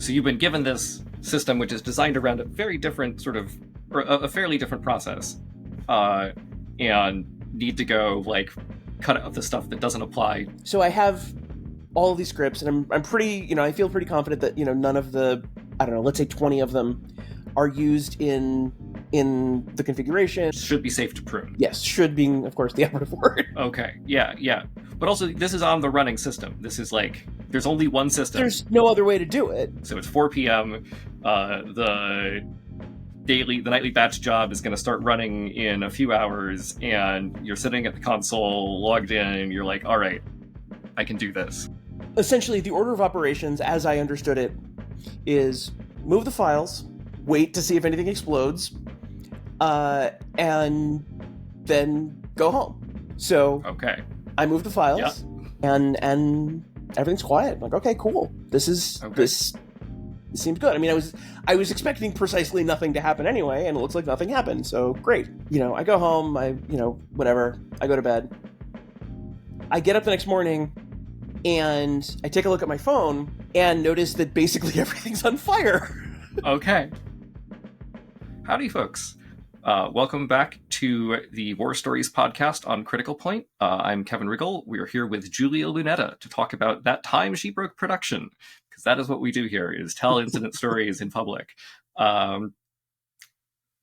So you've been given this system, which is designed around a very different sort of, or a fairly different process, and need to go like cut out the stuff that doesn't apply. So I have all of these scripts, and I'm pretty, I feel pretty confident that, none of the, I don't know, let's say 20 of them are used in the configuration. Should be safe to prune. Yes, should being, of course, the operative word. Okay, yeah. But also, this is on the running system. This is like, there's only one system. There's no other way to do it. So it's 4 p.m. The nightly batch job is going to start running in a few hours, and you're sitting at the console, logged in, and you're like, all right, I can do this. Essentially, the order of operations, as I understood it, is move the files, wait to see if anything explodes, and then go home. So okay, I move the files, and everything's quiet. I'm like, okay, cool. This seems good. I mean, I was expecting precisely nothing to happen anyway, and it looks like nothing happened. So great. I go home. Whatever. I go to bed. I get up the next morning, and I take a look at my phone and notice that basically everything's on fire. Okay. Howdy, folks. Welcome back to the War Stories podcast on Critical Point. I'm Kevin Riggle. We are here with Julia Lunetta to talk about that time she broke production, because that is what we do here, is tell incident stories in public.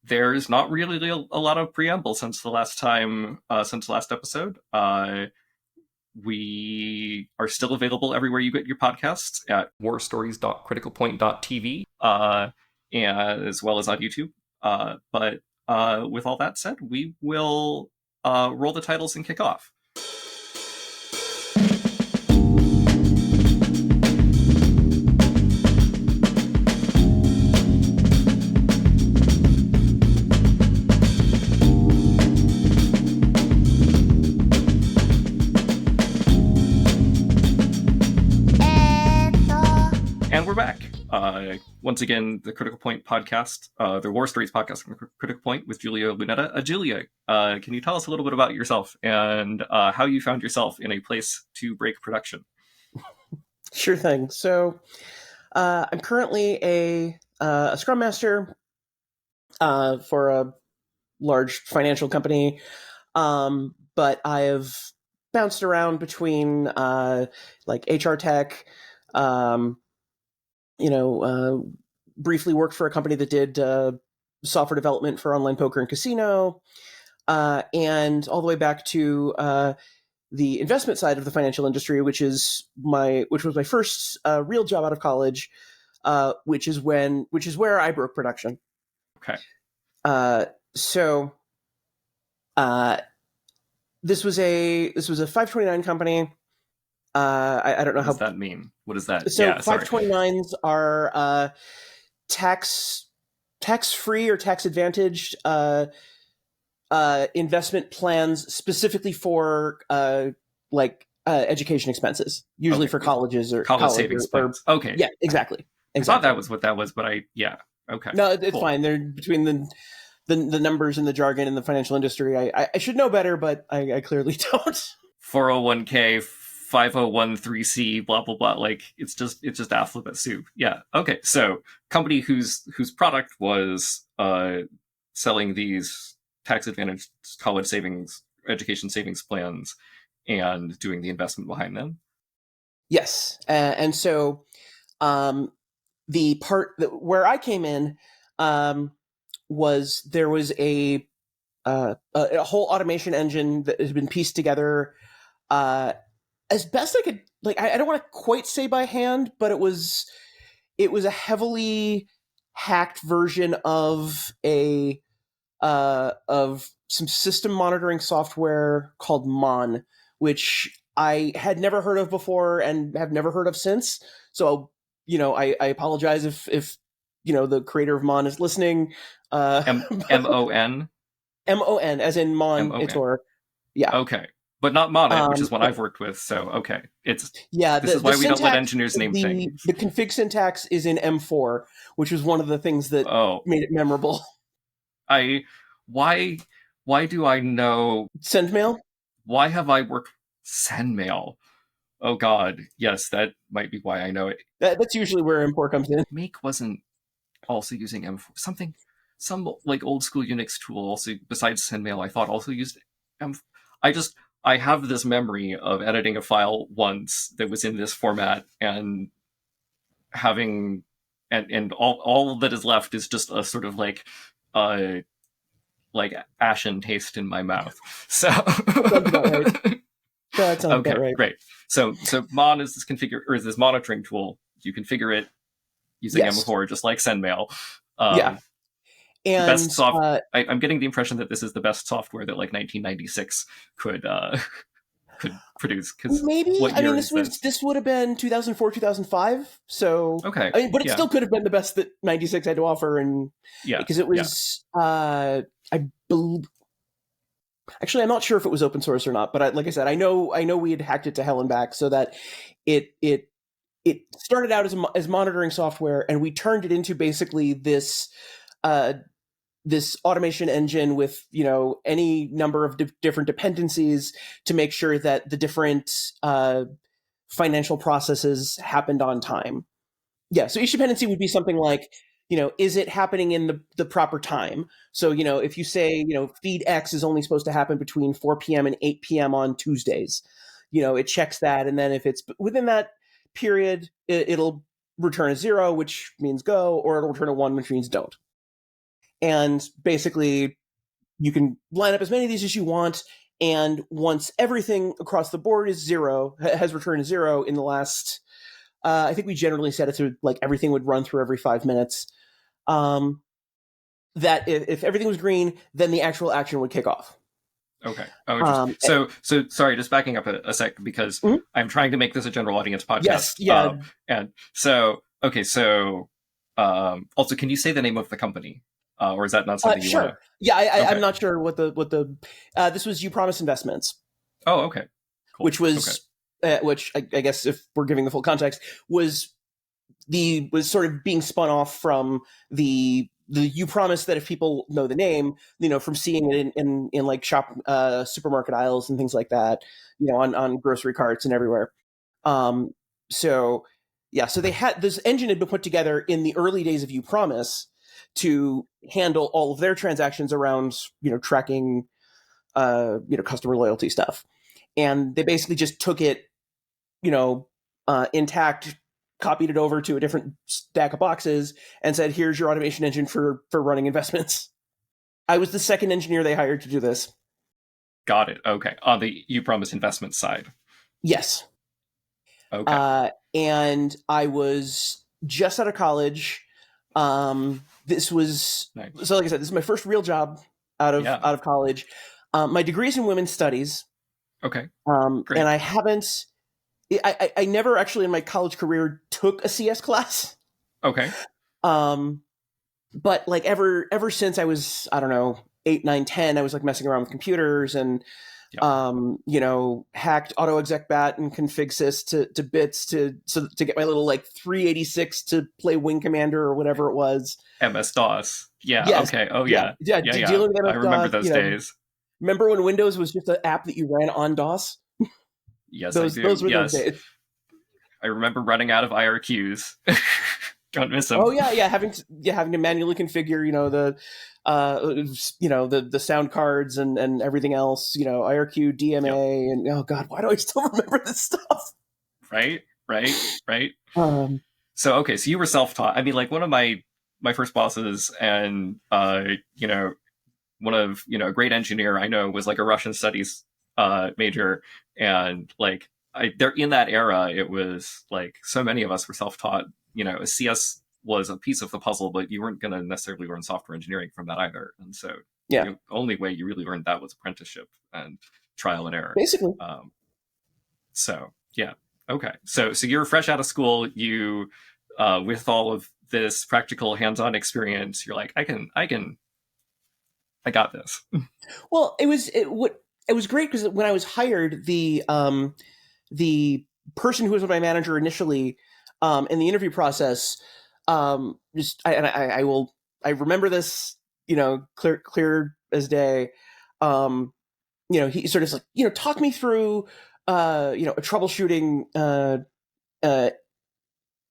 There's not really a lot of preamble since the last episode. We are still available everywhere you get your podcasts at warstories.criticalpoint.tv, as well as on YouTube. But with all that said, we will roll the titles and kick off. And we're back. Once again, the Critical Point podcast, the War Stories podcast on Critical Point with Julia Lunetta. Julia, can you tell us a little bit about yourself and how you found yourself in a place to break production? Sure thing. So I'm currently a Scrum Master for a large financial company, but I have bounced around between like HR tech, briefly worked for a company that did software development for online poker and casino, and all the way back to the investment side of the financial industry, which was my first real job out of college, which is where I broke production. Okay. So this was a 529 company. I don't know what does that mean? What is that? So 529s are tax-free or tax-advantaged investment plans specifically for education expenses, usually for colleges or college savings plans. Okay. Yeah, exactly. I thought that was what that was, but okay. No, it's cool. Fine. They're between the numbers and the jargon in the financial industry. I should know better, but I clearly don't. 401k, 5013C, blah blah blah. Like it's just alphabet soup. Yeah. Okay. So company whose product was selling these tax advantaged college savings, education savings plans, and doing the investment behind them. Yes, and so the part where I came in was there was a whole automation engine that has been pieced together as best I could. Like I don't want to quite say by hand, but it was a heavily hacked version of of some system monitoring software called Mon, which I had never heard of before and have never heard of since. So, I apologize if the creator of Mon is listening. M-O-N? M-O-N, as in Monitor. Yeah. Okay. But not Monet, which is what I've worked with. So, okay. This is why we don't let engineers name things. The config syntax is in M4, which was one of the things that made it memorable. Why do I know SendMail? Why have I worked SendMail? Oh God, yes, that might be why I know it. That's usually where import comes in. Make wasn't also using M4. Something, some like old school Unix tool also besides sendmail. I thought also used M. I just I have this memory of editing a file once that was in this format and having and all that is left is just a sort of uh like ashen taste in my mouth. So Sounds about right. That sounds okay, about right. great. So mon is this configure or is this monitoring tool. You configure it using Yes. M4 just like sendmail. Yeah. And Best soft. I'm getting the impression that this is the best software that like 1996 could produce. Because maybe, what I mean, year is this? this would have been 2004, 2005. So, Okay, I mean, but it yeah, still could have been the best that 96 had to offer. And yeah, because it yeah. was, I believe, actually, I'm not sure if it was open source or not, but like I said, I know we had hacked it to hell and back so that it started out as monitoring software, and we turned it into basically uh, this automation engine with any number of different dependencies to make sure that the different financial processes happened on time. Yeah, so each dependency would be something like, is it happening in the proper time? So, if you say, feed X is only supposed to happen between 4 p.m. and 8 p.m. on Tuesdays, it checks that. And then if it's within that period, it'll return a 0, which means go, or it'll return a 1, which means don't. And basically, you can line up as many of these as you want. And once everything across the board is 0, has returned a 0 in the last, I think we generally set it to like everything would run through every 5 minutes. That if everything was green, then the actual action would kick off. Okay. Oh, interesting. So sorry, just backing up a sec because mm-hmm. I'm trying to make this a general audience podcast. Yes. Yeah. And so okay. So also, can you say the name of the company, or is that not something you sure. want to? Yeah, I'm not sure what the this was Upromise Investments. Oh, okay. Cool. Which was which I guess if we're giving the full context was sort of being spun off from the Upromise that if people know the name, from seeing it in like shop supermarket aisles and things like that, on grocery carts and everywhere. So they had this engine had been put together in the early days of Upromise to handle all of their transactions around, tracking, customer loyalty stuff. And they basically just took it, intact, copied it over to a different stack of boxes and said, here's your automation engine for running investments. I was the second engineer they hired to do this. Got it. Okay. On the Upromise Investments side. Yes. Okay. And I was just out of college. This was nice. So like I said, this is my first real job out of college. My degree is in women's studies. Okay. Great. And I haven't. I never actually in my college career took a CS class. Okay. But like ever since I was, I don't know, 8, 9, 10, I was like messing around with computers and hacked autoexecbat and configsys to bits to get my little like 386 to play Wing Commander or whatever it was. MS-DOS. Yeah. Yes. Okay. Oh yeah. Yeah. Dealing with MS-DOS, I remember those days. Remember when Windows was just an app that you ran on DOS? Yes, I do. Those were those days. I remember running out of IRQs. Don't miss them. Oh yeah, having to manually configure, the sound cards and everything else, IRQ, DMA, and oh god, why do I still remember this stuff? Right. So you were self-taught. I mean, like one of my first bosses, and one of a great engineer I know was like a Russian studies major, and like they're in that era. It was like so many of us were self-taught. CS was a piece of the puzzle, but you weren't going to necessarily learn software engineering from that either. And so the only way you really learned that was apprenticeship and trial and error, basically. Okay. So you're fresh out of school. You with all of this practical hands-on experience, you're like, I got this. Well, it was great because when I was hired, the person who was my manager initially in the interview process, I remember this, clear as day. He sort of like, talk me through a troubleshooting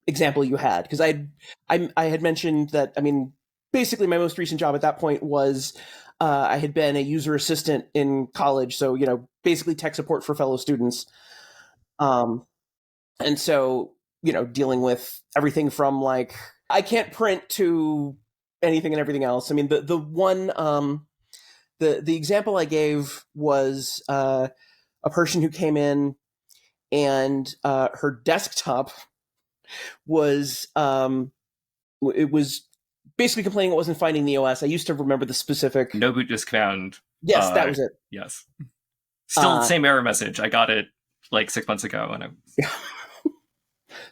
example you had, because I had mentioned that, I mean, basically my most recent job at that point was I had been a user assistant in college, so basically tech support for fellow students, and so dealing with everything from like I can't print to anything and everything else. I mean, the one the example I gave was a person who came in and her desktop was it was basically complaining it wasn't finding the OS. I used to remember the specific. No boot disk found. Yes, that was it. Yes. Still the same error message. I got it like 6 months ago, and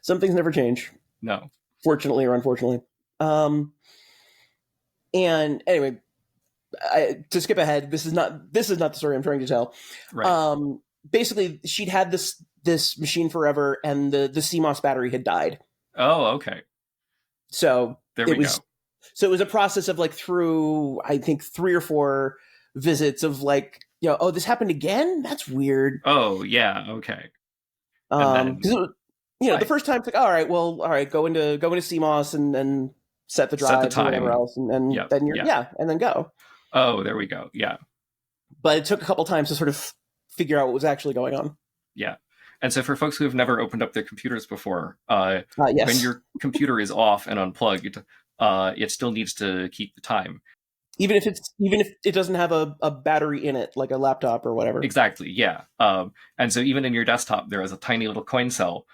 some things never change. No. Fortunately or unfortunately. And anyway, to skip ahead, this is not the story I'm trying to tell. Right. Basically, she'd had this machine forever, and the CMOS battery had died. Oh, okay. So there we go. So it was a process of like through, I think, 3 or 4 visits of like, oh, this happened again? That's weird. Oh, yeah, okay. The first time it's like, all right, go into CMOS and set the drive, or whatever else, and then and then go. Oh, there we go. Yeah. But it took a couple times to sort of figure out what was actually going on. Yeah. And so for folks who have never opened up their computers before, yes. when your computer is off and unplugged, it still needs to keep the time. Even if it doesn't have a battery in it, like a laptop or whatever. Exactly, yeah. And so even in your desktop, there is a tiny little coin cell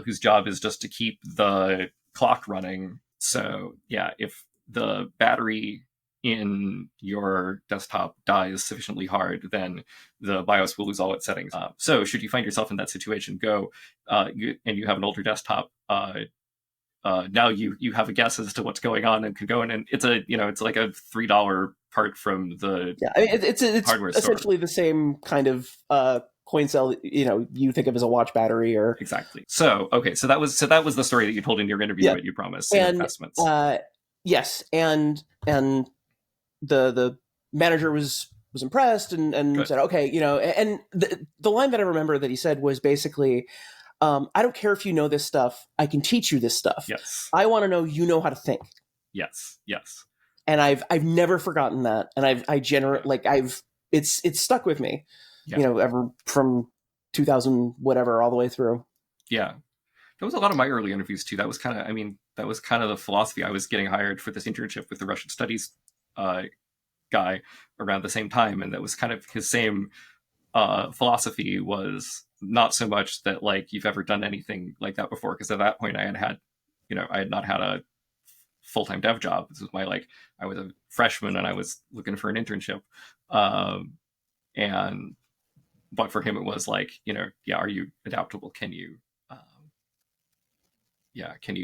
whose job is just to keep the clock running. So yeah, if the battery in your desktop dies sufficiently hard, then the BIOS will lose all its settings. So should you find yourself in that situation, go and you have an older desktop, now you have a guess as to what's going on and can go in, and it's like a $3 part from the it's hardware store. Essentially the same kind of coin cell you think of as a watch battery or exactly. So okay, so that was the story that you told in your interview at Upromise Investments. Yes, and the manager was impressed and said, okay, and the line that I remember that he said was basically, I don't care if you know this stuff, I can teach you this stuff. Yes. I want to know you know how to think. Yes. And I've never forgotten that, and it's stuck with me, ever from 2000 whatever all the way through. Yeah. That was a lot of my early interviews too. That was kind of the philosophy. I was getting hired for this internship with the Russian studies guy around the same time, and that was kind of his same philosophy, was not so much that like you've ever done anything like that before, because at that point I had not had a full-time dev job. This was I was a freshman and I was looking for an internship, but for him it was like, are you adaptable? Can you can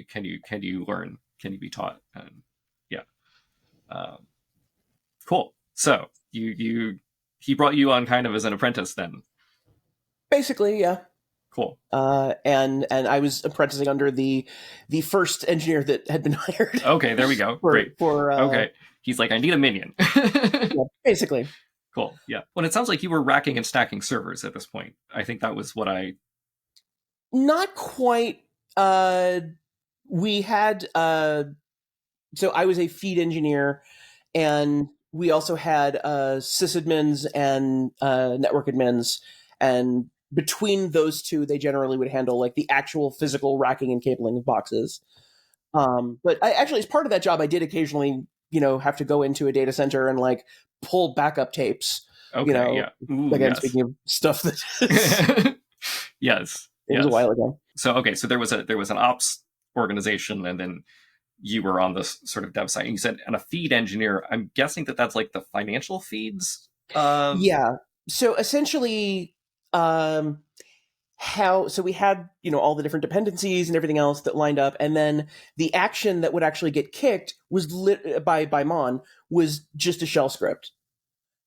you learn? Can you be taught? And cool. So he brought you on kind of as an apprentice then. Basically, yeah. Cool. And I was apprenticing under the first engineer that had been hired. Okay, there we go. Great. Okay. He's like, I need a minion. Yeah, basically. Cool. Yeah. Well, it sounds like you were racking and stacking servers at this point. I think that was what I... Not quite. We had... So I was a feed engineer, and we also had sysadmins and network admins, and between those two, they generally would handle like the actual physical racking and cabling of boxes. But I actually, as part of that job, I did occasionally, have to go into a data center and like pull backup tapes. Okay, yeah. Ooh, again, yes. Speaking of stuff that yes, it was a while ago. So okay, so there was an ops organization, and then you were on this sort of dev side. And you said, and a feed engineer. I'm guessing that's like the financial feeds. Yeah. So essentially, so we had all the different dependencies and everything else that lined up, and then the action that would actually get kicked was by Mon was just a shell script,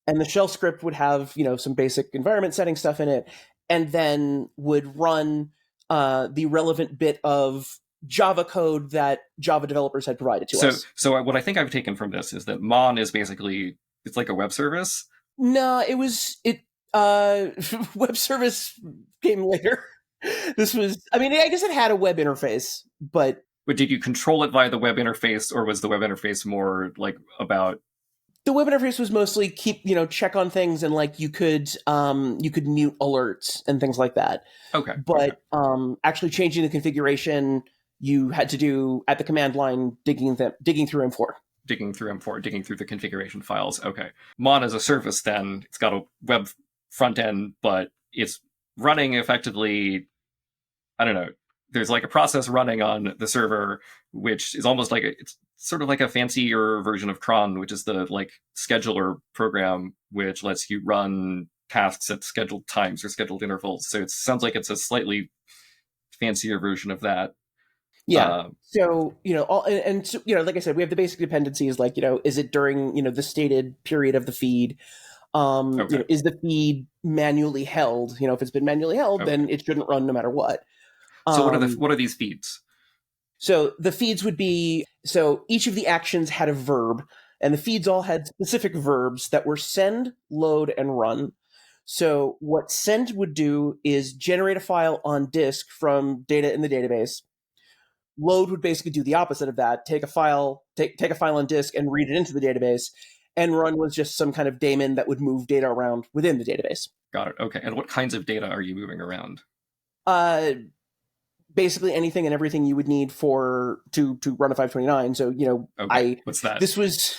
and the shell script would have some basic environment setting stuff in it, and then would run the relevant bit of Java code that Java developers had provided to us. So what I think I've taken from this is that Mon is basically, it's like a web service. No, Uh, web service came later. This was, I mean, I guess it had a web interface, but But did you control it via the web interface, or was the web interface more like about? the web interface was mostly check on things, and like you could mute alerts and things like that. Okay, okay. But actually changing the configuration, you had to do at the command line, digging through M4. Digging through M4, digging through the configuration files. Okay. Mon as a service, then it's got a web front end, but it's running effectively. I don't know. There's like a process running on the server, which is almost like it's sort of like a fancier version of cron, which is the like scheduler program, which lets you run tasks at scheduled times or scheduled intervals. So it sounds like it's a slightly fancier version of that. Yeah. So, so, like I said, we have the basic dependencies, like, is it during, the stated period of the feed? Okay. Is the feed manually held? If it's been manually held, Okay. then it shouldn't run no matter what. So what are these feeds? So the feeds would be, so each of the actions had a verb, and the feeds all had specific verbs that were send, load, and run. So what send would do is generate a file on disk from data in the database. Load would basically do the opposite of that, take a file on disk and read it into the database. And run was just some kind of daemon that would move data around within the database. Got it. Okay. And what kinds of data are you moving around? Basically anything and everything you would need to run a 529. So, okay. What's that? This was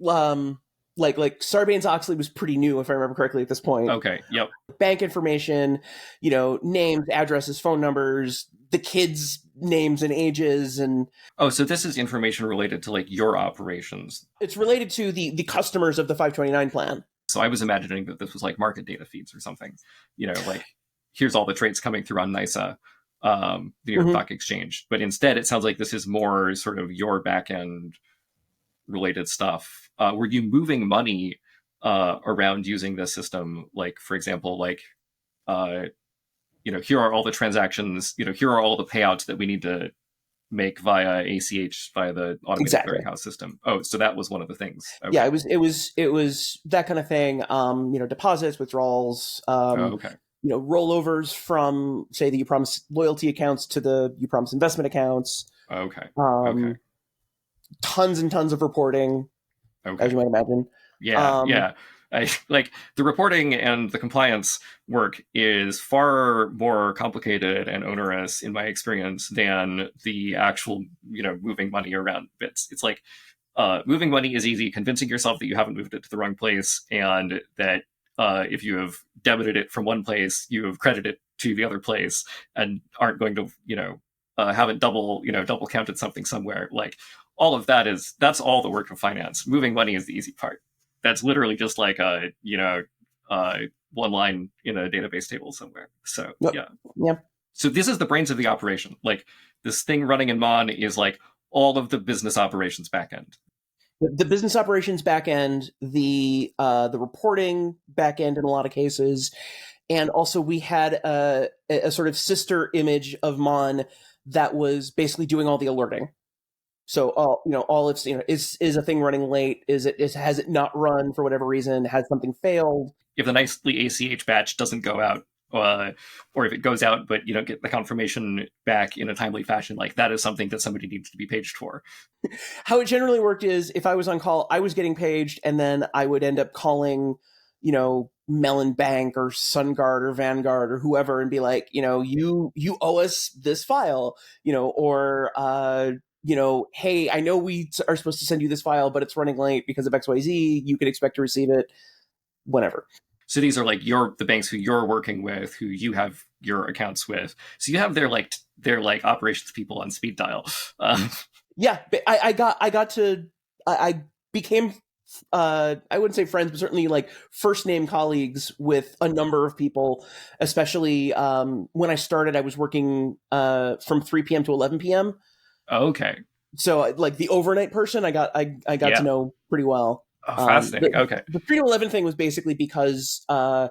like Sarbanes-Oxley was pretty new, if I remember correctly at this point. Okay. Yep. Bank information, names, addresses, phone numbers, the kids' names and ages, and so this is information related to like your operations. It's related to the customers of the 529 plan. So I was imagining that this was like market data feeds or something. Like here's all the trades coming through on NYSE, the New York Stock Exchange. But instead, it sounds like this is more sort of your backend related stuff. Were you moving money around using this system? Like, for example, like, here are all the transactions, here are all the payouts that we need to make via ACH, via the automated clearinghouse system. Oh, so that was one of the things. Okay. Yeah, it was that kind of thing. Deposits, withdrawals, okay. Rollovers from, say, the Upromise loyalty accounts to the Upromise investment accounts. Okay. Okay. Tons and tons of reporting, as you might imagine. Yeah, yeah. Like the reporting and the compliance work is far more complicated and onerous in my experience than the actual, moving money around bits. It's like moving money is easy, convincing yourself that you haven't moved it to the wrong place and that if you have debited it from one place, you have credited it to the other place and aren't going to, haven't double counted something somewhere. Like all of that's all the work of finance. Moving money is the easy part. That's literally just like a, one line in a database table somewhere. So, yeah. So this is the brains of the operation. Like this thing running in Mon is like all of the business operations backend. The business operations backend, the reporting backend in a lot of cases, and also we had a sort of sister image of Mon that was basically doing all the alerting. So all it's is a thing running late? Has it not run for whatever reason? Has something failed? If the nicely ACH batch doesn't go out, or if it goes out but you don't get the confirmation back in a timely fashion, like that is something that somebody needs to be paged for. How it generally worked is if I was on call, I was getting paged, and then I would end up calling, Mellon Bank or SunGuard or Vanguard or whoever, and be like, you owe us this file, or hey, I know we are supposed to send you this file, but it's running late because of XYZ. You can expect to receive it whenever. So these are like the banks who you're working with, who you have your accounts with. So you have their operations people on speed dial. Yeah, I became, I wouldn't say friends, but certainly like first name colleagues with a number of people, especially when I started, I was working from 3 p.m. to 11 p.m. Okay. So like the overnight person, I got to know pretty well. Oh, fascinating. Okay. The 3 to 11 thing was basically because all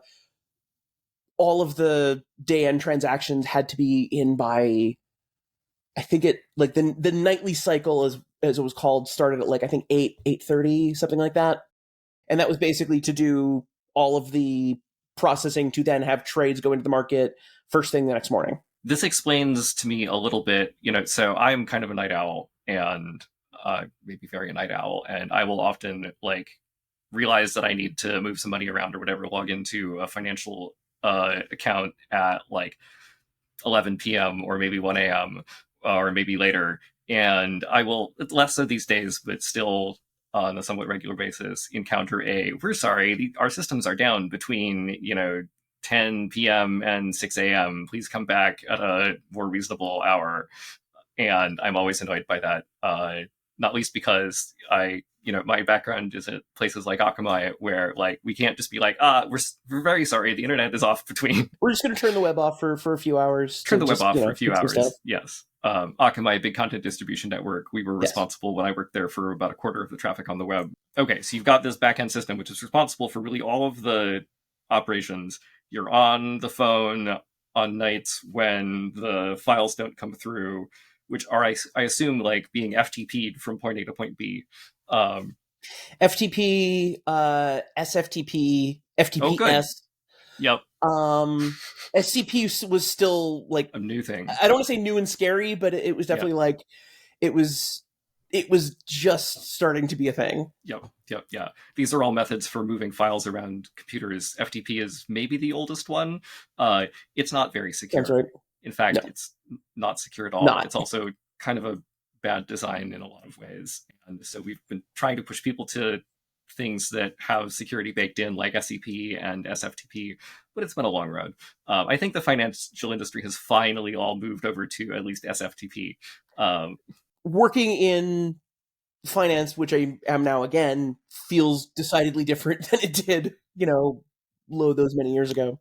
of the day end transactions had to be in by, I think it like the nightly cycle as it was called started at like I think 8:30, something like that. And that was basically to do all of the processing to then have trades go into the market first thing the next morning. This explains to me a little bit, so I'm kind of a night owl and maybe very a night owl, and I will often like realize that I need to move some money around or whatever, log into a financial account at like 11 p.m. or maybe 1 a.m. or maybe later. And I will, less so these days, but still on a somewhat regular basis, encounter we're sorry, our systems are down between, 10 p.m. and 6 a.m. Please come back at a more reasonable hour. And I'm always annoyed by that, not least because my background is at places like Akamai, where like we can't just be like, we're very sorry, the internet is off between. We're just going to turn the web off for a few hours. Turn the web off for a few hours. Yes. Akamai, big content distribution network. We were responsible when I worked there for about a quarter of the traffic on the web. Okay, so you've got this backend system, which is responsible for really all of the operations. You're on the phone on nights when the files don't come through, which are, I assume, like being FTP'd from point A to point B. FTP, SFTP, FTPS. Yep. SCP was still like a new thing. I don't want to say new and scary, but it was definitely like it was just starting to be a thing. Yep. Yeah. These are all methods for moving files around computers. FTP is maybe the oldest one. It's not very secure. That's right. In fact, it's not secure at all. It's also kind of a bad design in a lot of ways. And so we've been trying to push people to things that have security baked in, like SCP and SFTP, but it's been a long road. I think the financial industry has finally all moved over to at least SFTP. Working in finance, which I am now again, feels decidedly different than it did, those many years ago.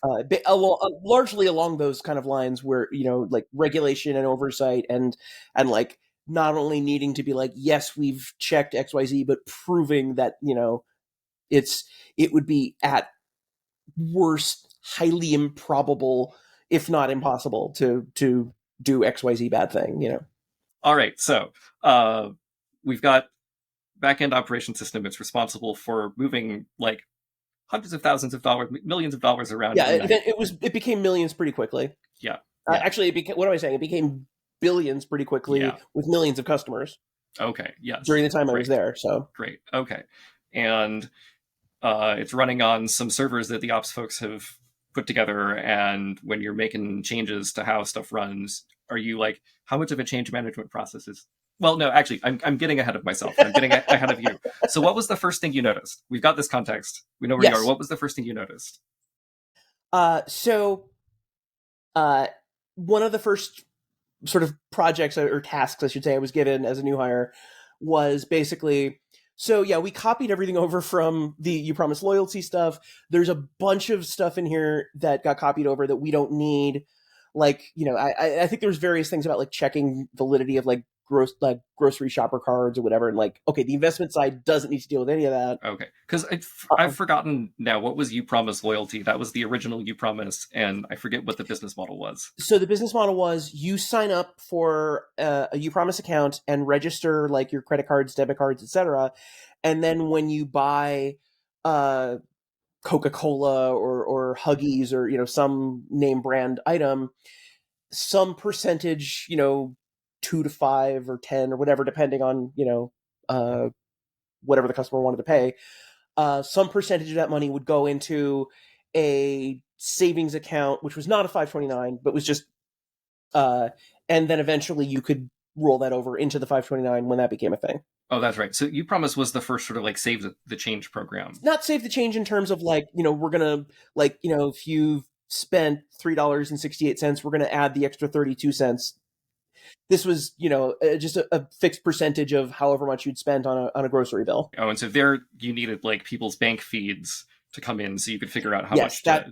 Largely along those kind of lines where, like regulation and oversight and like not only needing to be like, yes, we've checked XYZ, but proving that, it would be at worst highly improbable, if not impossible, to do XYZ bad thing, All right. So we've got backend operation system. It's responsible for moving like hundreds of thousands of dollars, millions of dollars around. Yeah, it became millions pretty quickly. Yeah. Actually, what am I saying? It became billions pretty quickly with millions of customers. Okay. Yes. During the time I was there. So great. Okay. And it's running on some servers that the ops folks have put together. And when you're making changes to how stuff runs, are you like, how much of a change management process is? Well, no, actually, I'm getting ahead of myself. I'm getting ahead of you. So what was the first thing you noticed? We've got this context. We know where you are. What was the first thing you noticed? One of the first sort of projects or tasks, I should say, I was given as a new hire was basically, we copied everything over from the Upromise loyalty stuff. There's a bunch of stuff in here that got copied over that we don't need. Like, I think there's various things about like checking validity of like grocery shopper cards or whatever, and like, okay, the investment side doesn't need to deal with any of that. Okay, because I've forgotten now, what was Upromise loyalty? That was the original Upromise, and I forget what the business model was. So the business model was you sign up for a Upromise account and register like your credit cards, debit cards, etc., and then when you buy Coca-Cola or Huggies or some name brand item, some percentage, 2 to 5 or 10 or whatever, depending on, whatever the customer wanted to pay, some percentage of that money would go into a savings account, which was not a 529, but was just, and then eventually you could roll that over into the 529 when that became a thing. Oh, that's right. So Upromise was the first sort of like save the change program. Not save the change in terms of like, we're going to like, if you've spent $3.68, we're going to add the extra 32 cents. This was, just a fixed percentage of however much you'd spent on a grocery bill. Oh, and so there you needed like people's bank feeds to come in so you could figure out how much. Yes,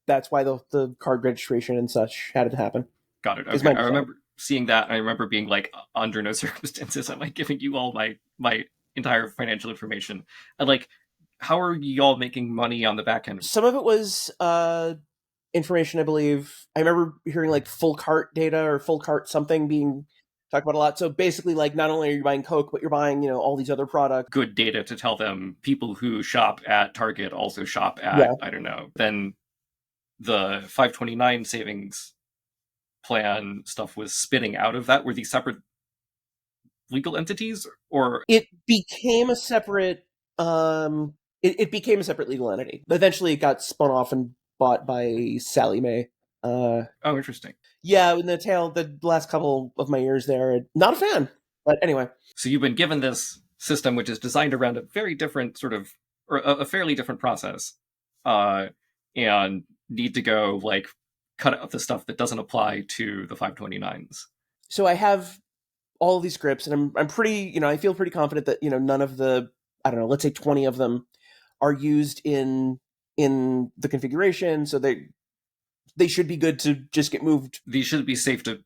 that's why the card registration and such had to happen. Got it. Okay. I remember seeing that. I remember being like, under no circumstances am I giving you all my entire financial information. And like, how are y'all making money on the back end? Some of it was information, I believe. I remember hearing like full cart data or full cart something being talk about a lot. So basically, like, not only are you buying Coke, but you're buying, all these other products. Good data to tell them people who shop at Target also shop Yeah. at, I don't know. Then the 529 savings plan stuff was spinning out of that. Were these separate legal entities, or It became a separate, it became a separate legal entity. Eventually, it got spun off and bought by Sally Mae. oh, interesting. Yeah, in the last couple of my years there, not a fan. But anyway, So you've been given this system, which is designed around a very different sort of, or a fairly different process, and need to go like cut out the stuff that doesn't apply to the 529s. so I have all of these scripts, and I'm pretty, I feel pretty confident that none of the, I don't know, let's say 20 of them are used in the configuration, so they should be good to just get moved. These should be safe to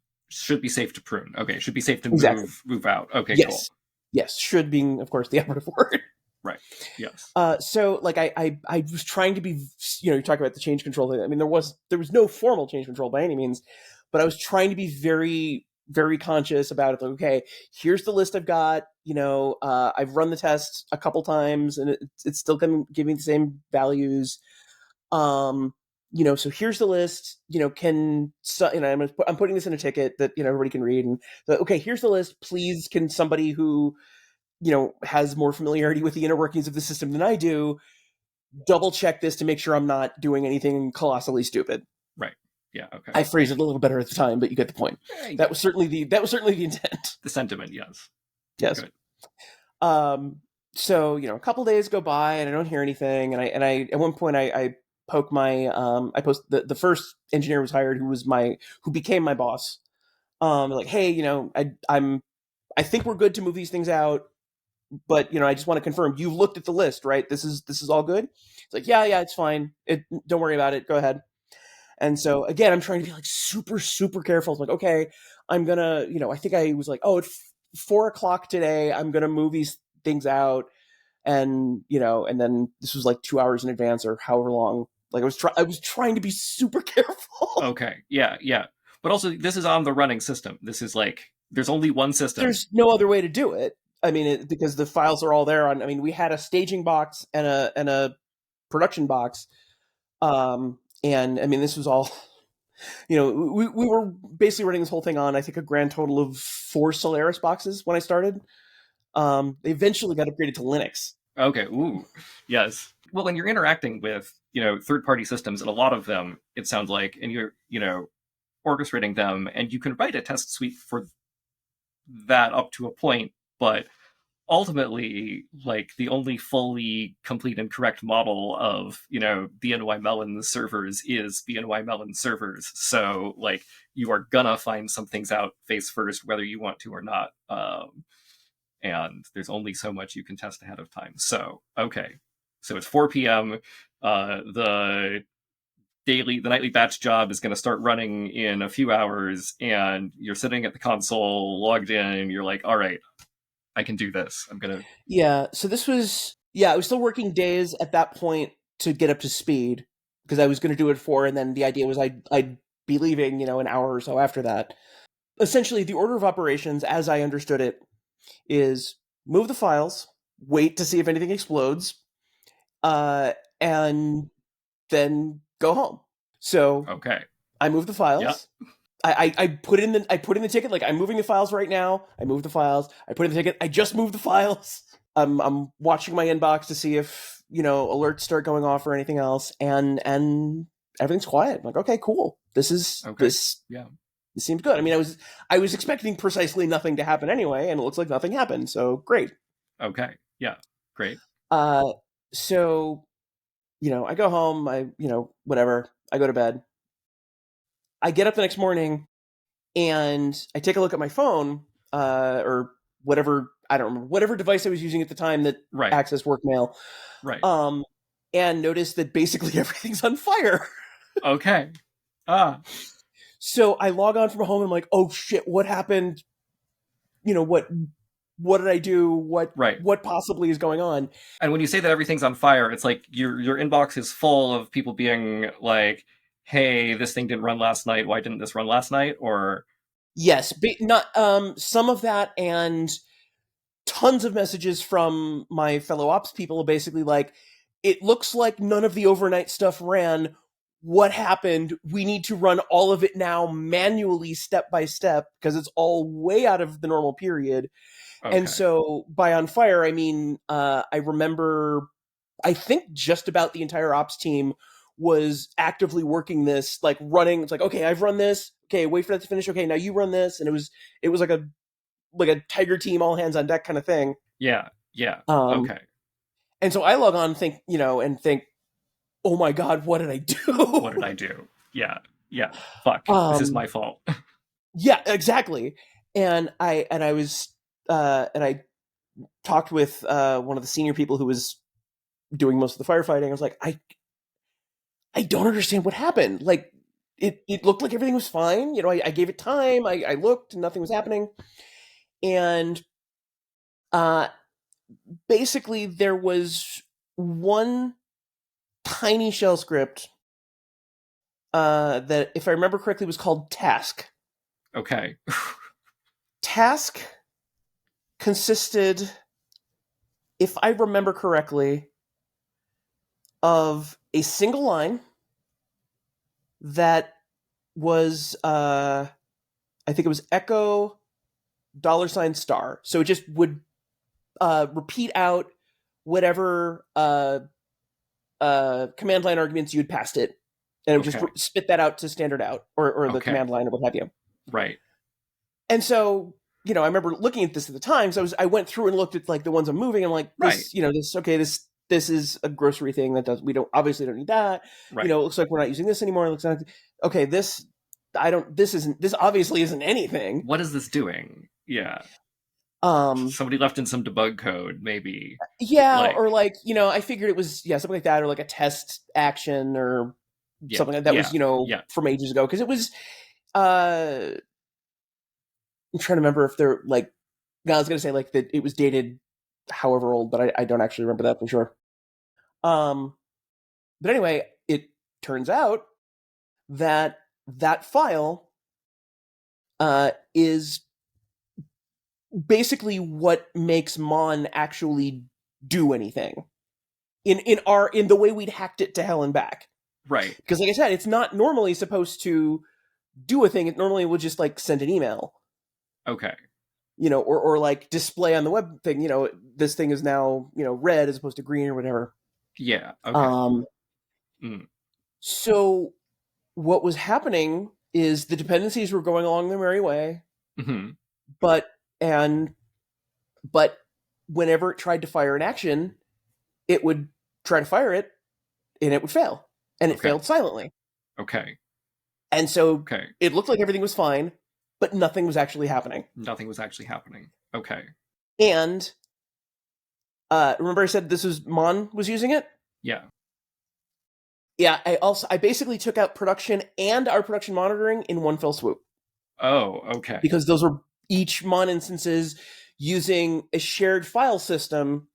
prune. Okay, should be safe to Exactly. move out. Okay, Yes. cool. Yes, should being, of course, the operative word. Right. Yes. So like I was trying to be, you talk about the change control thing. I mean, there was no formal change control by any means, but I was trying to be very, very conscious about it. Like, okay, here's the list I've got. I've run the test a couple times, and it's still giving the same values. So here's the list. I'm putting this in a ticket that everybody can read, and so, okay, here's the list. Please, can somebody who has more familiarity with the inner workings of the system than I do double check this to make sure I'm not doing anything colossally stupid. Right. Yeah. Okay. I phrased it a little better at the time, but you get the point. That was certainly the intent. The sentiment, yes. Yes. Good. So a couple days go by and I don't hear anything, and I at one point I poke my I post the first engineer was hired who became my boss. Like, hey, I think we're good to move these things out, but I just want to confirm you've looked at the list, right? This is all good. It's like, yeah, it's fine. Don't worry about it. Go ahead. And so again, I'm trying to be like super, super careful. It's like, okay, I'm gonna, I think I was like, oh, it's 4:00 today. I'm gonna move these things out, and and then this was like 2 hours in advance or however long. Like I was trying to be super careful. Okay, yeah, but also this is on the running system. This is like there's only one system. There's no other way to do it. I mean, because the files are all there. We had a staging box and a production box. And I mean, this was all, we were basically running this whole thing on, I think, a grand total of 4 Solaris boxes when I started. They eventually got upgraded to Linux. Okay. Ooh, yes. Well, when you're interacting with, third-party systems, and a lot of them, it sounds like, and you're, orchestrating them, and you can write a test suite for that up to a point, but ultimately, like, the only fully complete and correct model of, BNY Mellon servers is BNY Mellon servers. So, like, you are gonna find some things out face first, whether you want to or not. And there's only so much you can test ahead of time. So, okay. So it's 4 p.m. The nightly batch job is going to start running in a few hours, and you're sitting at the console, logged in, and you're like, all right, I can do this. I'm going to... Yeah, so this was... Yeah, I was still working days at that point to get up to speed, because I was going to do it and then the idea was I'd be leaving, an hour or so after that. Essentially, the order of operations, as I understood it, is move the files, wait to see if anything explodes, and then go home. So okay, I move the files. Yep. I put in the ticket, like, I'm moving the files right now. I move the files. I put in the ticket. I just moved the files. I'm watching my inbox to see if alerts start going off or anything else, and everything's quiet. I'm like, okay, cool. This seems good. I mean, I was expecting precisely nothing to happen anyway, and it looks like nothing happened. So great. Okay. Yeah. Great. So, I go home. Whatever. I go to bed. I get up the next morning, and I take a look at my phone, or whatever. I don't remember whatever device I was using at the time that accessed work mail. Right. And notice that basically everything's on fire. Okay. So I log on from home and I'm like, oh shit, what happened? What did I do? What possibly is going on? And when you say that everything's on fire, it's like your inbox is full of people being like, hey, this thing didn't run last night. Why didn't this run last night? Or Yes, but not some of that, and tons of messages from my fellow ops people, basically like, it looks like none of the overnight stuff ran. What happened? We need to run all of it now manually, step by step, because it's all way out of the normal period. And Okay. so by on fire, I mean, I remember, I think just about the entire ops team was actively working this, like running. It's like, okay, I've run this. Okay, wait for that to finish. Okay, now you run this, and it was like a tiger team, all hands on deck kind of thing. Yeah. Yeah. Um, Okay. and so I log on, and think, oh my god, what did I What did do? I do? Yeah. Yeah. Fuck. This is um, my fault. yeah, exactly. And I talked with one of the senior people who was doing most of the firefighting. I was like, I don't understand what happened. Like, it looked like everything was fine. I gave it time. I looked, and nothing was happening. And uh, basically, there was one tiny shell script that, if I remember correctly, was called Task. Okay. Task consisted, if I remember correctly, of a single line that was, I think it was echo $star. So it just would repeat out whatever command line arguments you'd passed it, and it would just Okay. spit that out to standard out, or the Okay. command line, or what have you. Right. And so, I remember looking at this at the time. So I went through and looked at like the ones I'm moving. I'm like, Right. this is a grocery thing we don't need that. Right. It looks like we're not using this anymore. It looks like, okay, this obviously isn't anything. What is this doing? Yeah. Um, Somebody left in some debug code, maybe. yeah, Like, or like, I figured it was, something like that, or like a test action, or yeah. something like that Yeah. was, Yeah. from ages ago. Because it was, I'm trying to remember if they're like, I was going to say like that it was dated however old, but I don't actually remember that for sure. Um, but anyway, it turns out that that file is basically what makes Mon actually do anything in the way we'd hacked it to hell and back. Right. Because, like I said, it's not normally supposed to do a thing. It normally would just like send an email, Okay. or like display on the web thing. This thing is now red as opposed to green, or whatever. Yeah. Okay. Um, Mm. so what was happening is the dependencies were going along their merry way, Hmm. but and but whenever it tried to fire an action, it would try to fire it, and it would fail, and it Okay. failed silently. Okay. And so Okay. it looked like everything was fine, but nothing was actually happening. Nothing was actually happening. Okay. And remember I said this was Mon was using it? Yeah. Yeah, I basically took out production and our production monitoring in one fell swoop, Oh, okay. because those were each Mon instances using a shared file system,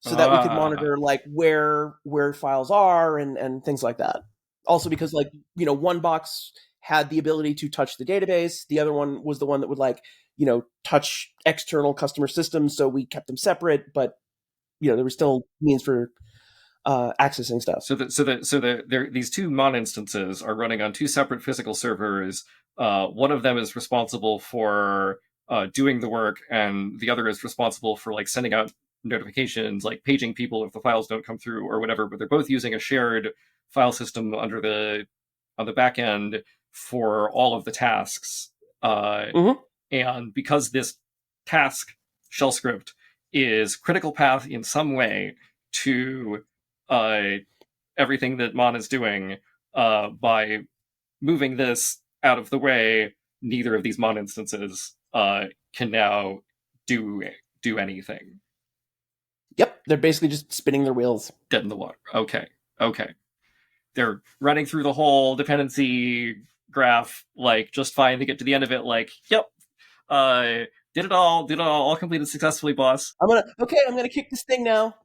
so that we could Ah, monitor like where files are, and things like that. Also because, like, one box had the ability to touch the database, the other one was the one that would, like, touch external customer systems, so we kept them separate, but there was still means for accessing stuff. these two Mon instances are running on two separate physical servers. One of them is responsible for doing the work, and the other is responsible for like sending out notifications, like paging people if the files don't come through or whatever. But they're both using a shared file system on the back end for all of the tasks. Mm-hmm. And because this task shell script is critical path in some way to uh, everything that Mon is doing, by moving this out of the way, neither of these Mon instances can now do do anything. Yep, they're basically just spinning their wheels. Dead in the water. Okay. Okay. They're running through the whole dependency graph like just fine. They get to the end of it like, yep, did it all completed successfully, boss. I'm gonna kick this thing now.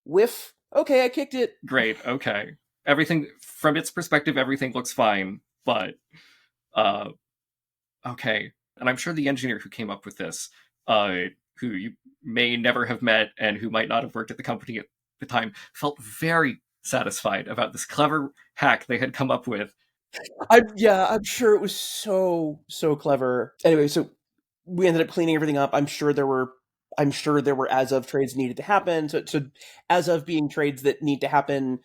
Whiff. Okay, I kicked it. Great. Okay. Everything from its perspective, everything looks fine, but okay. And I'm sure the engineer who came up with this, who you may never have met and who might not have worked at the company at the time, felt very satisfied about this clever hack they had come up with. I'm sure it was so clever. Anyway, so we ended up cleaning everything up. I'm sure there were as of trades needed to happen. So as of being trades that need to happen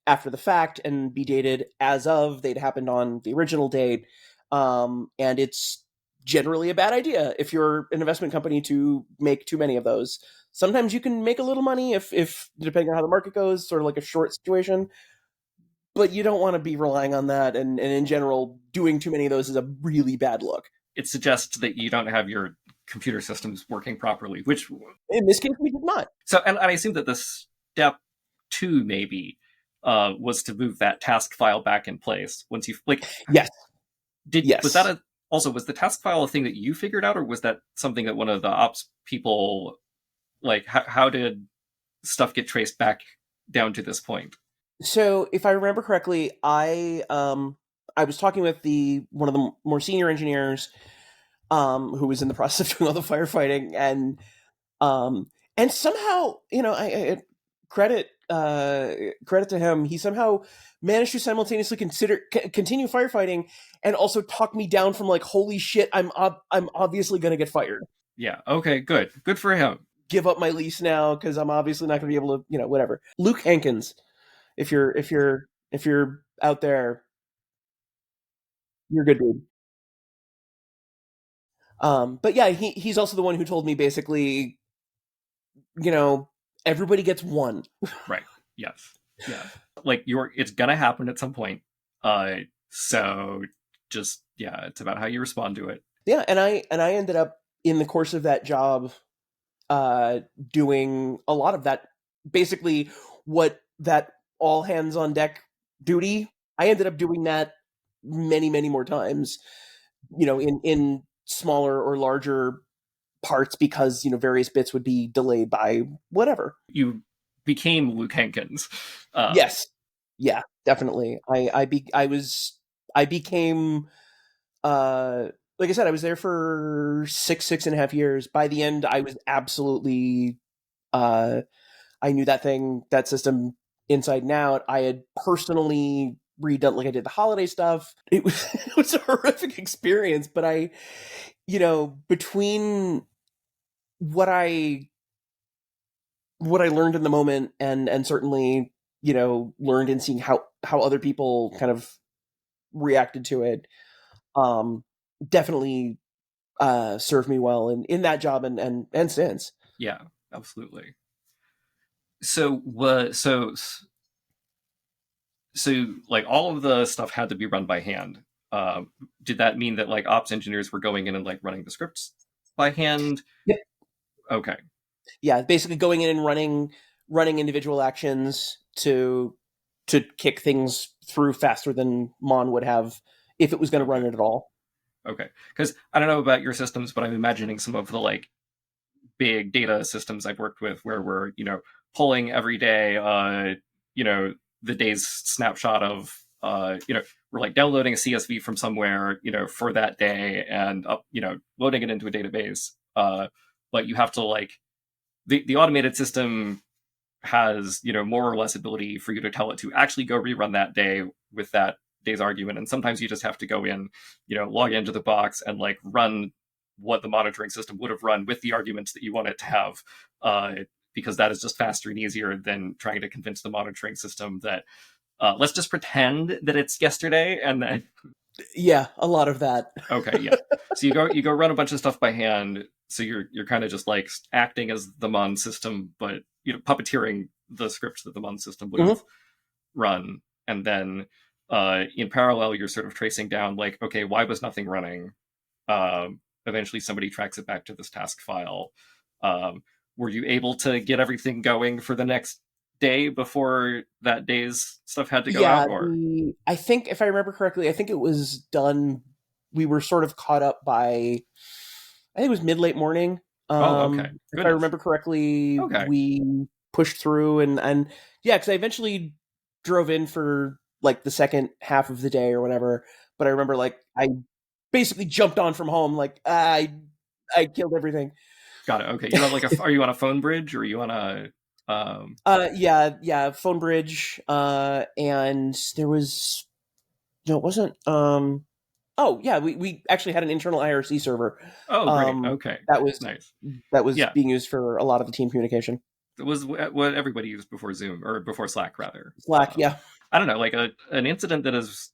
after the fact and be dated as of they'd happened on the original date. And it's generally a bad idea if you're an investment company to make too many of those. Sometimes you can make a little money if depending on how the market goes, sort of like a short situation. But you don't want to be relying on that, and in general, doing too many of those is a really bad look. It suggests that you don't have your computer systems working properly, which in this case we did not. So, and I assume that the step 2 maybe was to move that task file back in place once you like. Yes. Was that was the task file a thing that you figured out, or was that something that one of the ops people like? How did stuff get traced back down to this point? So, if I remember correctly, I was talking with one of the more senior engineers, who was in the process of doing all the firefighting, and somehow, I credit to him, he somehow managed to simultaneously continue firefighting and also talk me down from like, holy shit, I'm obviously going to get fired. Yeah. Okay. Good for him. Give up my lease now because I'm obviously not going to be able to, whatever. Luke Hankins. If you're out there, you're a good dude. But yeah, he's also the one who told me basically, everybody gets one. Right. Yes. Yeah. Like it's gonna happen at some point. So just it's about how you respond to it. Yeah, and I ended up in the course of that job, doing a lot of that. Basically, what that all hands on deck duty, I ended up doing that many more times, in smaller or larger parts because various bits would be delayed by whatever. You became Luke Hankins. Yes, yeah, definitely. I became like I said, I was there for 6.5 years. By the end, I was absolutely I knew that system inside and out. I had personally redone, like I did the holiday stuff. It was a horrific experience, but between what I learned in the moment and certainly, learned in seeing how other people kind of reacted to it, definitely served me well in that job and since. Yeah, absolutely. So like all of the stuff had to be run by hand. Did that mean that like ops engineers were going in and like running the scripts by hand? Yep. Okay. Yeah, basically going in and running individual actions to kick things through faster than Mon would have if it was going to run it at all. Okay, because I don't know about your systems, but I'm imagining some of the like big data systems I've worked with where we're pulling every day, the day's snapshot of we're like downloading a CSV from somewhere for that day and loading it into a database. But you have to like the automated system has more or less ability for you to tell it to actually go rerun that day with that day's argument, and sometimes you just have to go in, log into the box and like run what the monitoring system would have run with the arguments that you want it to have, because that is just faster and easier than trying to convince the monitoring system that let's just pretend that it's yesterday and then yeah, a lot of that. Okay, yeah. So you go run a bunch of stuff by hand. So you're kind of just like acting as the Mon system, but puppeteering the scripts that the Mon system would have run, and then in parallel you're sort of tracing down like, okay, why was nothing running? Eventually somebody tracks it back to this task file. Were you able to get everything going for the next day before that day's stuff had to go out? Or I think if I remember correctly, I think it was done. We were sort of caught up by, I think it was mid-late morning. Okay. If I remember correctly, we pushed through and yeah, because I eventually drove in for like the second half of the day or whatever. But I remember like I basically jumped on from home. Like I killed everything. Got it. Okay, you're on like are you on a phone bridge or are you on a Yeah, phone bridge. And there was no, it wasn't. Oh yeah, we actually had an internal IRC server. Oh, great. Okay, That was nice. Yeah, being used for a lot of the team communication. it was what everybody used before Zoom or before Slack rather. Slack, yeah. I don't know, like an incident that is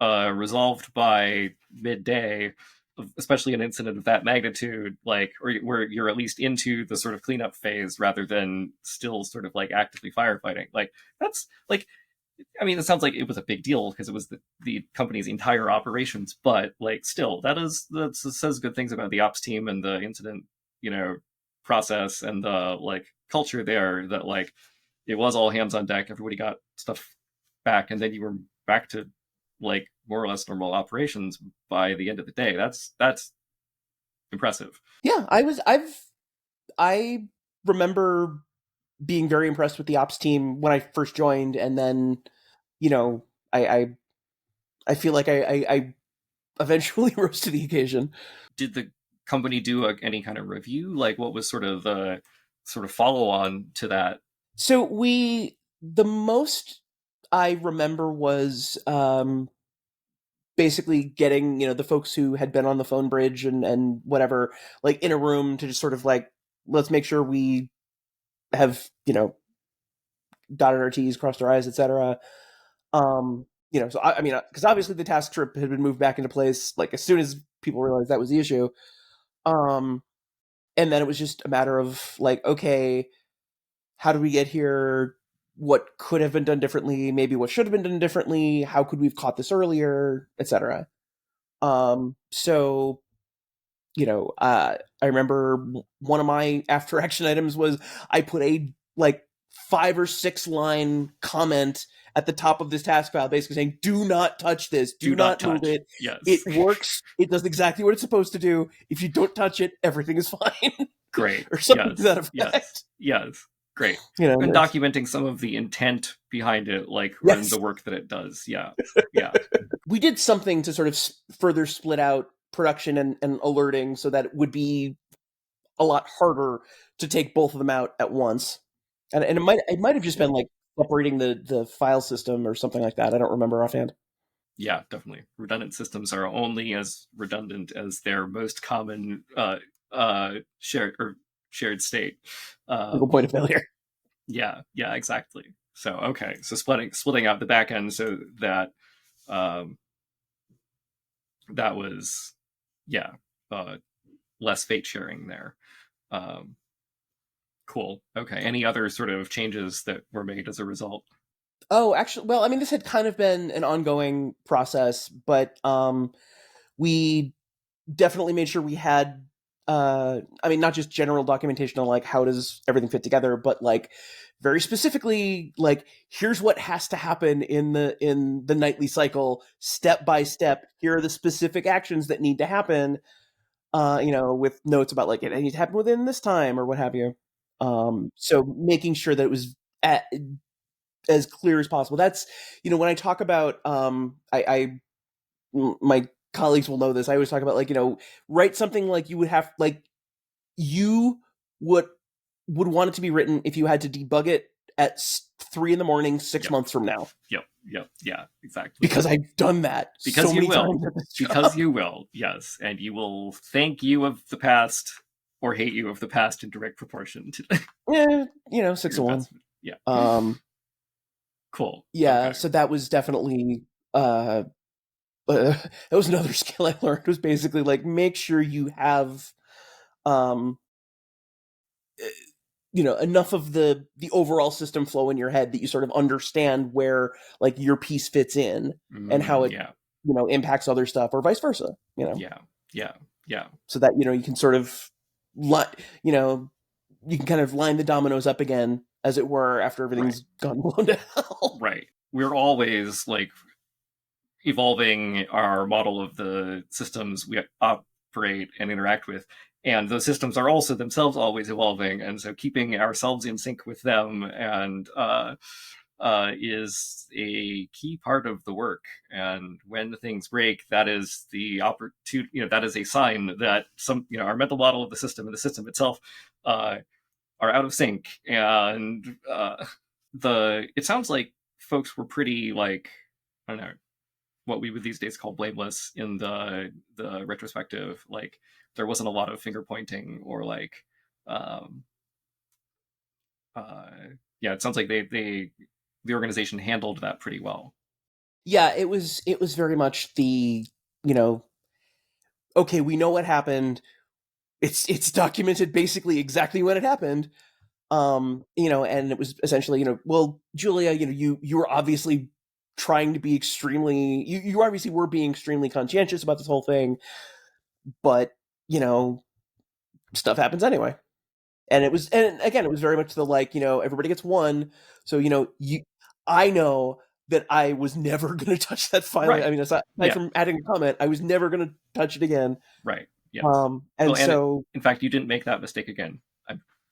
resolved by midday, especially an incident of that magnitude, like or where you're at least into the sort of cleanup phase rather than still sort of like actively firefighting. Like that's like, I mean, it sounds like it was a big deal because it was the company's entire operations, but like still, that says good things about the ops team and the incident, process and the like culture there. That like it was all hands on deck. Everybody got stuff back, and then you were back to like more or less normal operations by the end of the day. That's impressive. Yeah, I remember being very impressed with the ops team when I first joined, and then, you know, I feel like I eventually rose to the occasion. Did the company do any kind of review? Like, what was sort of the sort of follow on to that? So the most I remember was basically getting, the folks who had been on the phone bridge and whatever, like in a room to just sort of like, let's make sure we have, dotted our T's, crossed our I's, etc. So I mean, because obviously the task trip had been moved back into place like as soon as people realized that was the issue. Um, and then it was just a matter of like, okay, how did we get here? What could have been done differently? Maybe what should have been done differently? How could we have caught this earlier, etc. So I remember one of my after action items was I put a like 5 or 6 line comment at the top of this task file, basically saying, "Do not touch this. Do not move it. Yes, it works. It does exactly what it's supposed to do. If you don't touch it, everything is fine." Great. Or something to that effect. Yes. Great. And documenting some of the intent behind it, like and the work that it does. Yeah. We did something to sort of further split out production and alerting so that it would be a lot harder to take both of them out at once. And it might have just been like separating the file system or something like that. I don't remember offhand. Yeah, definitely. Redundant systems are only as redundant as their most common shared state. Point of failure. Yeah, exactly. So okay, so splitting out the back end so that that was less fate sharing there. Cool. Okay. Any other sort of changes that were made as a result? Oh, actually, well, I mean, this had kind of been an ongoing process, but we definitely made sure we had, I mean, not just general documentation on like how does everything fit together, but like very specifically, like here's what has to happen in the nightly cycle, step by step. Here are the specific actions that need to happen. With notes about like it needs to happen within this time or what have you. So making sure that it was as clear as possible. That's, when I talk about, my colleagues will know this. I always talk about like, write something like you would have, like you would want it to be written if you had to debug it at 3 a.m, 6 months from now. Yep. Yeah, exactly. Because I've done that so many times at this job. Because you will, yes. And you will thank you of the past or hate you of the past in direct proportion to 6 to 1. Yeah. Cool. Yeah, okay. So that was definitely that was another skill I learned, was basically like make sure you have enough of the overall system flow in your head that you sort of understand where like your piece fits in and how it impacts other stuff or vice versa. Yeah. So that you can sort of you can kind of line the dominoes up again, as it were, after everything's gone blown to hell. Right. We're always like evolving our model of the systems we operate and interact with. And those systems are also themselves always evolving. And so keeping ourselves in sync with them and is a key part of the work. And when things break, that is the opportunity. That is a sign that our mental model of the system and the system itself are out of sync. And it sounds like folks were pretty like, I don't know, what we would these days call blameless in the retrospective. Like there wasn't a lot of finger pointing or like, um, it sounds like the organization handled that pretty well. Yeah, it was very much the, okay, we know what happened. It's documented basically exactly when it happened. And it was essentially, well, Julia, you were obviously trying to be extremely, you obviously were being extremely conscientious about this whole thing, but, stuff happens anyway. And it was very much the like, everybody gets one. So, I know that I was never going to touch that file. Right. I mean, aside from adding a comment, I was never going to touch it again. Right. Yes. In fact, you didn't make that mistake again.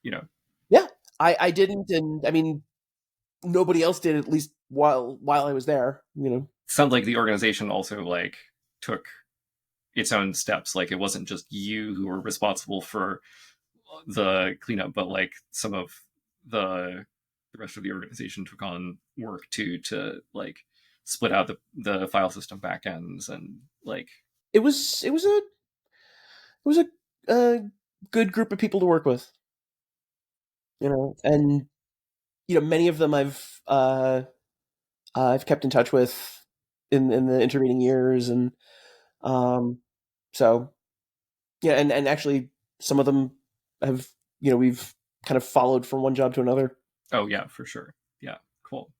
Yeah, I didn't. And I mean, nobody else did, at least while I was there, Sounds like the organization also like took its own steps. Like it wasn't just you who were responsible for the cleanup, but like some of the rest of the organization took on work to like split out the file system backends and like it was a good group of people to work with, and many of them I've kept in touch with in the intervening years, and so yeah, and actually some of them have we've kind of followed from one job to another. Oh yeah, for sure. Yeah, cool.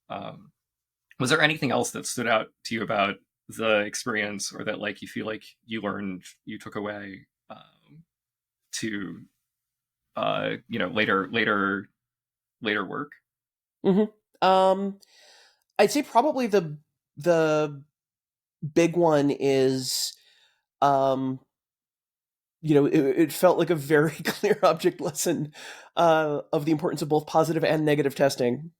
Was there anything else that stood out to you about the experience, or that like you feel like you learned, you took away to later work? Mm-hmm. I'd say probably the big one is, it felt like a very clear object lesson of the importance of both positive and negative testing.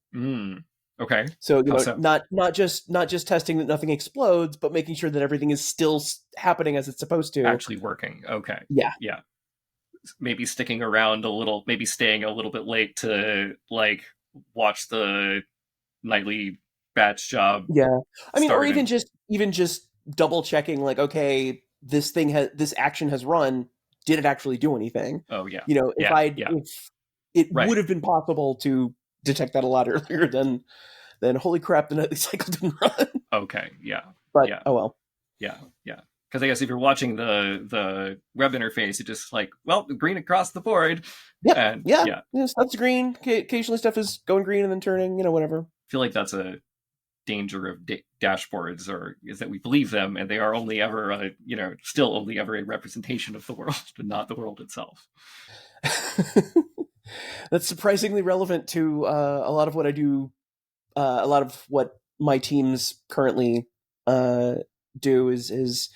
Okay. So not just testing that nothing explodes, but making sure that everything is still happening as it's supposed to, actually working. Okay. Yeah. Maybe sticking around a little, maybe staying a little bit late to like watch the nightly batch job. Yeah, I mean, or even just double checking, like, okay, this action has run. Did it actually do anything? Oh yeah. If it Right. would have been possible to detect that a lot earlier, then holy crap, the nightly cycle didn't run. Okay. Yeah. But yeah. Oh well. Yeah. Because I guess if you're watching the web interface, it's just like, well, green across the board. Yeah. Stuff's green. Occasionally, stuff is going green and then turning. Whatever. I feel like that's a danger of dashboards, or is that we believe them and they are only ever still only ever a representation of the world and not the world itself. That's surprisingly relevant to a lot of what I do. A lot of what my teams currently do is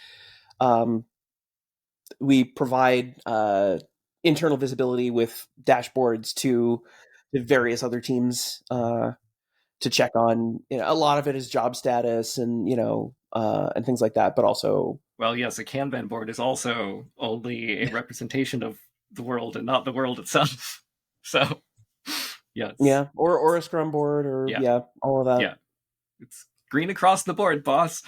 we provide internal visibility with dashboards to various other teams to check on. A lot of it is job status and and things like that, but also, well, yes, a Kanban board is also only a representation of the world and not the world itself. So yes. Yeah, or a Scrum board, or all of that. Yeah, it's green across the board, boss.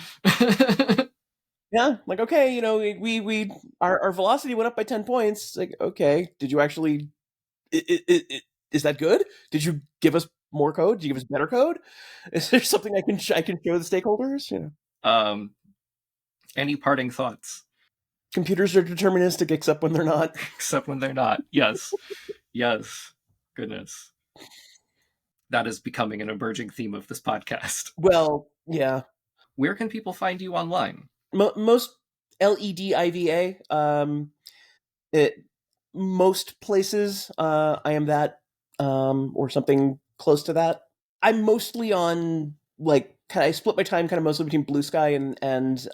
Yeah, like, okay, we our velocity went up by 10 points. Like, okay, did you actually? Is that good? Did you give us more code? Did you give us better code? Is there something I can show the stakeholders? Any parting thoughts? Computers are deterministic, except when they're not. Except when they're not. Yes. Yes. Goodness. That is becoming an emerging theme of this podcast. Well, yeah. Where can people find you online? Most LEDIVA. Most places, I am that, or something close to that. I'm mostly on, like, I split my time kind of mostly between Blue Sky and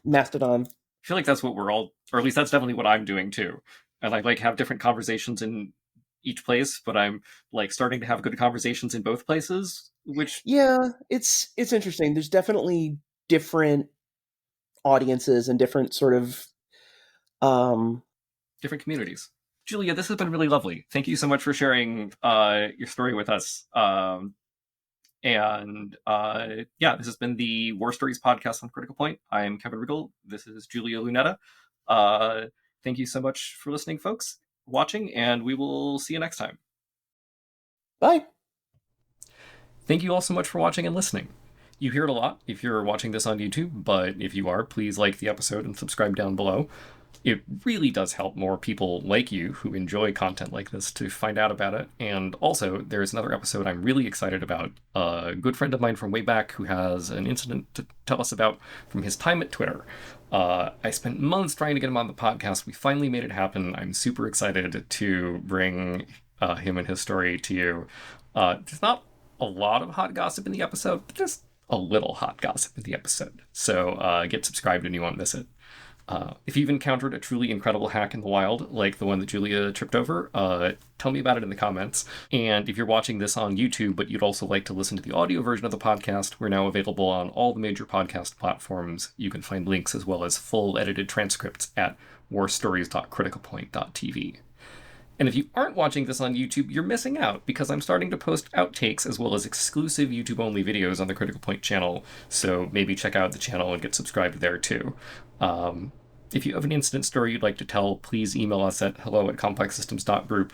Mastodon. I feel like that's what we're all, or at least that's definitely what I'm doing too. And I like have different conversations in each place, but I'm like starting to have good conversations in both places, which Yeah, it's interesting. There's definitely different audiences and different sort of um different communities. Julia, this has been really lovely. Thank you so much for sharing your story with us. Yeah, this has been the War Stories podcast on Critical Point. I am Kevin Riggle. This is Julia Lunetta. Thank you so much for listening, folks, watching, and we will see you next time. bye. Thank you all so much for watching and listening. You hear it a lot if you're watching this on YouTube, but if you are, please like the episode and subscribe down below. It really does help more people like you who enjoy content like this to find out about it. And also, there's another episode I'm really excited about. A good friend of mine from way back who has an incident to tell us about from his time at Twitter. I spent months trying to get him on the podcast. We finally made it happen. I'm super excited to bring him and his story to you. There's not a lot of hot gossip in the episode, but there's a little hot gossip in the episode. So get subscribed and you won't miss it. If you've encountered a truly incredible hack in the wild, like the one that Julia tripped over, tell me about it in the comments. And if you're watching this on YouTube, but you'd also like to listen to the audio version of the podcast, we're now available on all the major podcast platforms. You can find links as well as full edited transcripts at warstories.criticalpoint.tv. And if you aren't watching this on YouTube, you're missing out, because I'm starting to post outtakes as well as exclusive YouTube-only videos on the Critical Point channel, so maybe check out the channel and get subscribed there too. If you have an incident story you'd like to tell, please email us at hello@complexsystems.group.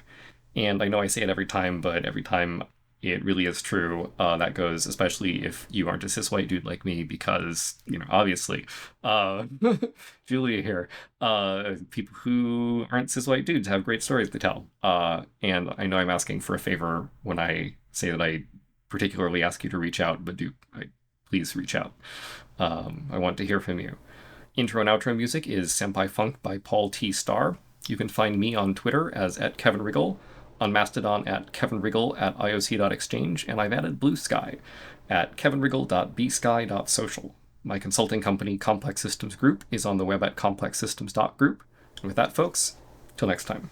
And I know I say it every time, but every time it really is true. That goes especially if you aren't a cis white dude like me, because, obviously, Julia here, people who aren't cis white dudes have great stories to tell. And I know I'm asking for a favor when I say that I particularly ask you to reach out, but please reach out. I want to hear from you. Intro and outro music is Senpai Funk by Paul T. Starr. You can find me on Twitter as @KevinRiggle, on Mastodon at KevinRiggle at IOC.exchange, and I've added Blue Sky at kevinriggle.bsky.social. My consulting company, Complex Systems Group, is on the web at complexsystems.group. And with that, folks, till next time.